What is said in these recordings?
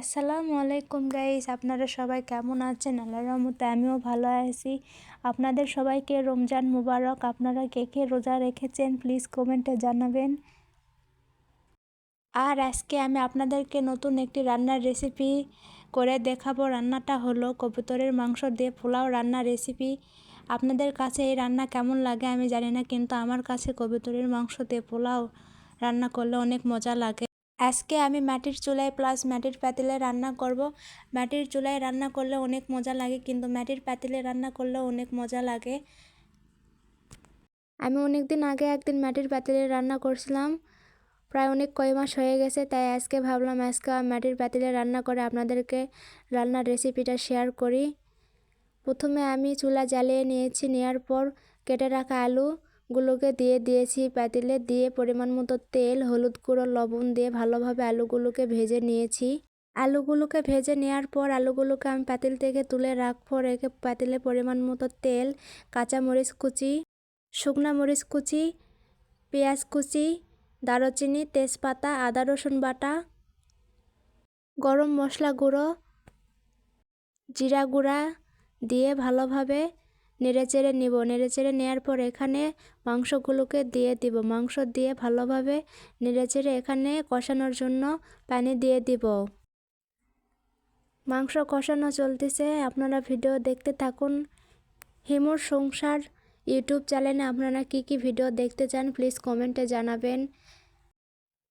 আসসালামু আলাইকুম গাইস, আপনারা সবাই কেমন আছেন? আল্লাহর রহমতে আমিও ভালো আছি। আপনাদের সবাইকে রমজান মুবারক। আপনারা কে কে রোজা রেখেছেন প্লিজ কমেন্টে জানাবেন। আর আজকে আমি আপনাদেরকে নতুন একটি রান্নার রেসিপি করে দেখাবো। রান্নাটা হলো কবুতরের মাংস দিয়ে পোলাও রান্নার রেসিপি। আপনাদের কাছে এই রান্না কেমন লাগে আমি জানি না, কিন্তু আমার কাছে কবুতরের মাংস দিয়ে পোলাও রান্না করলে অনেক মজা লাগে। আজকে আমি মাটির চুলায় প্লাস মাটির পাতিলে রান্না করব। মাটির চুলায় রান্না করলে অনেক মজা লাগে, কিন্তু মাটির পাতিলে রান্না করলেও অনেক মজা লাগে। আমি অনেক দিন আগে একদিন মাটির পাতিলে রান্না করছিলাম, প্রায় কয় মাস হয়ে গেছে, তাই আজকে ভাবলাম আজকে মাটির পাতিলে রান্না করে আপনাদেরকে রান্নার রেসিপিটা শেয়ার করি। প্রথমে আমি চুলা জ্বালিয়ে নিয়েছি, নেওয়ার পর কেটে রাখা আলুগুলোকে দিয়ে দিয়েছি পাতিলে, দিয়ে পরিমাণ মতো তেল, হলুদ গুঁড়ো, লবণ দিয়ে ভালোভাবে আলুগুলোকে ভেজে নিয়েছি। আলুগুলোকে ভেজে নেওয়ার পর আলুগুলোকে আমি পাতিল থেকে তুলে রাখবো। রেখে পাতিলে পরিমাণ মতো তেল, কাঁচামরিচ কুচি, শুকনা মরিচ কুচি, পেঁয়াজ কুচি, দারুচিনি, তেজপাতা, আদা রসুন বাটা, গরম মশলা গুঁড়ো, জিরা গুঁড়া দিয়ে ভালোভাবে নেড়েচেড়ে নিব। নেড়েচেড়ে নেওয়ার পর এখানে মাংসগুলোকে দিয়ে দিব। মাংস দিয়ে ভালোভাবে নেড়েচেড়ে এখানে কষানোর জন্য পানি দিয়ে দিব। মাংস কষানো চলতেছে, আপনারা ভিডিও দেখতে থাকুন। হিমুর সংসার ইউটিউব চ্যানেলে আপনারা কি কি ভিডিও দেখতে চান প্লিজ কমেন্টে জানাবেন,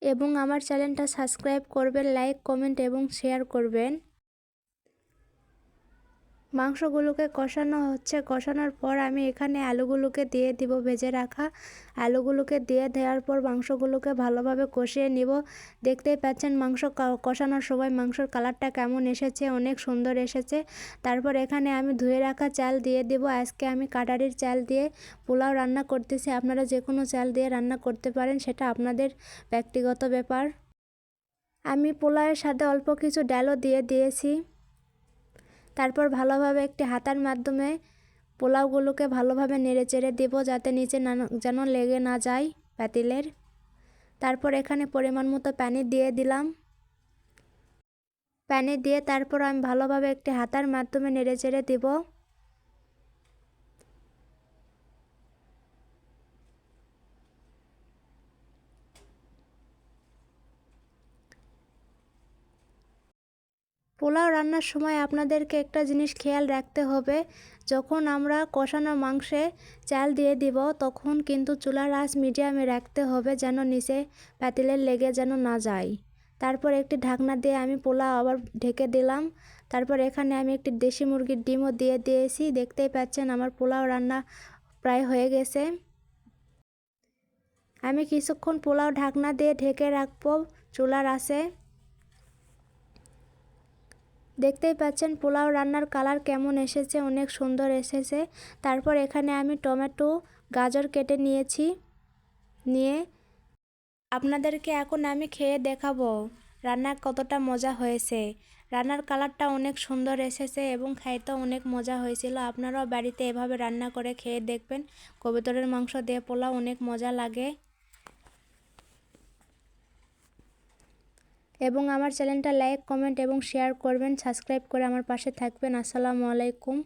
এবং আমার চ্যানেলটা সাবস্ক্রাইব করবেন, লাইক, কমেন্ট এবং শেয়ার করবেন। মাংসগুলোকে কষানো হচ্ছে। কষানোর পর আমি এখানে আলুগুলোকে দিয়ে দিব। ভেজে রাখা আলুগুলোকে দিয়ে দেওয়ার পর মাংসগুলোকে ভালোভাবে কষিয়ে নিব। দেখতেই পাচ্ছেন মাংস কষানোর সময় মাংসর কালারটা কেমন এসেছে, অনেক সুন্দর এসেছে। তারপর এখানে আমি ধুয়ে রাখা চাল দিয়ে দেব। আজকে আমি কাটারির চাল দিয়ে পোলাও রান্না করতেছি। আপনারা যে কোনো চাল দিয়ে রান্না করতে পারেন, সেটা আপনাদের ব্যক্তিগত ব্যাপার। আমি পোলাওয়ের সাথে অল্প কিছু ডালও দিয়ে দিয়েছি। তারপর ভালোভাবে একটি হাতার মাধ্যমে পোলাওগুলোকে ভালোভাবে নেড়েচেড়ে দেব, যাতে নিচে যেন লেগে না যায় পাতিলের। তারপর এখানে পরিমাণ মতো পানি দিয়ে দিলাম। পানি দিয়ে তারপর আমি ভালোভাবে একটি হাতার মাধ্যমে নেড়েচেড়ে দেব। পোলাও রান্নার সময় আপনাদেরকে একটা জিনিস খেয়াল রাখতে হবে, যখন আমরা কষানো মাংসে চাল দিয়ে দিব তখন কিন্তু চুলার আঁচ মিডিয়ামে রাখতে হবে, যেন নিচে পাতিলের লেগে যেন না যায়। তারপর একটি ঢাকনা দিয়ে আমি পোলাও আবার ঢেকে দিলাম। তারপর এখানে আমি একটি দেশি মুরগির ডিমও দিয়ে দিয়েছি। দেখতেই পাচ্ছেন আমার পোলাও রান্না প্রায় হয়ে গেছে। আমি কিছুক্ষণ পোলাও ঢাকনা দিয়ে ঢেকে রাখবো চুলার আঁচে। দেখতেই পাচ্ছেন পোলাও রান্নার কালার কেমন এসেছে, অনেক সুন্দর এসেছে। তারপর এখানে আমি টমেটো, গাজর কেটে নিয়েছি। নিয়ে আপনাদেরকে এখন আমি খেয়ে দেখাবো রান্না কতটা মজা হয়েছে। রান্নার কালারটা অনেক সুন্দর এসেছে এবং খাইতেও অনেক মজা হয়েছিল। আপনারাও বাড়িতে এভাবে রান্না করে খেয়ে দেখবেন। কবুতরের মাংস দিয়ে পোলাও অনেক মজা লাগে। এবং আমার চ্যানেলটা লাইক, কমেন্ট এবং শেয়ার করবেন, সাবস্ক্রাইব করে আমার পাশে থাকবেন। আসসালামু আলাইকুম।